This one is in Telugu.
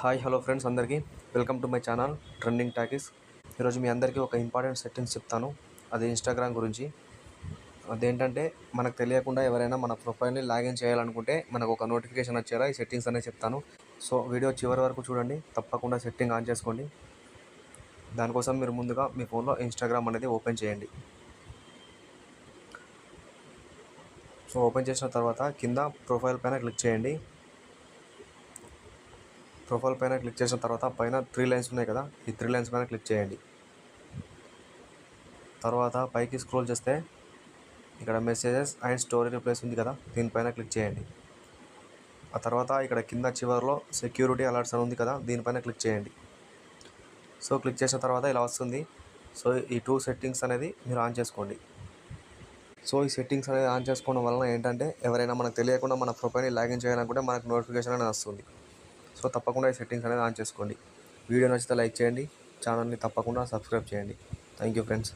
హాయ్ హలో ఫ్రెండ్స్ అందరికీ welcome to my channel trending talkies. ఈరోజు మీ అందరికీ ఒక ఇంపార్టెంట్ సెట్టింగ్స్ చెప్తాను. అది ఇన్స్టాగ్రామ్ గురించి. అదేంటంటే మనకు తెలియకుండా ఎవరైనా మన ప్రొఫైల్ని లాగిన్ చేయాలనుకుంటే మనకు ఒక నోటిఫికేషన్ వచ్చేలా ఈ సెట్టింగ్స్ అనేది చెప్తాను. సో వీడియో చివరి వరకు చూడండి, తప్పకుండా సెట్టింగ్ ఆన్ చేసుకోండి. దానికోసం మీరు ముందుగా మీ ఫోన్లో ఇన్స్టాగ్రామ్ అనేది ఓపెన్ చేయండి. సో ఓపెన్ చేసిన తర్వాత కింద ప్రొఫైల్ పైన క్లిక్ చేయండి. ప్రొఫైల్ పైన క్లిక్ చేసిన తర్వాత పైన 3 లైన్స్ ఉన్నాయి కదా, ఈ 3 లైన్స్ పైన క్లిక్ చేయండి. తర్వాత పైకి స్క్రోల్ చేస్తే ఇక్కడ మెసేజెస్ అండ్ స్టోరీ రిప్లైస్ ఉంది కదా, దీనిపైన క్లిక్ చేయండి. ఆ తర్వాత ఇక్కడ కింద చివరిలో సెక్యూరిటీ అలర్ట్స్ అని ఉంది కదా, దీనిపైన క్లిక్ చేయండి. సో క్లిక్ చేసిన తర్వాత ఇలా వస్తుంది. సో ఈ 2 సెట్టింగ్స్ అనేది మీరు ఆన్ చేసుకోండి. సో ఈ సెట్టింగ్స్ అనేది ఆన్ చేసుకోవడం వలన ఏంటంటే ఎవరైనా మనకు తెలియకుండా మన ప్రొఫైల్ని లాగిన్ చేయాలనుకుంటే మనకు నోటిఫికేషన్ అనేది వస్తుంది. సో తప్పకుండా ఈ సెట్టింగ్స్ అనేది ఆన్ చేసుకోండి. వీడియో నచ్చితే లైక్ చేయండి, ఛానల్ని తప్పకుండా సబ్స్క్రైబ్ చేయండి. Thank you friends.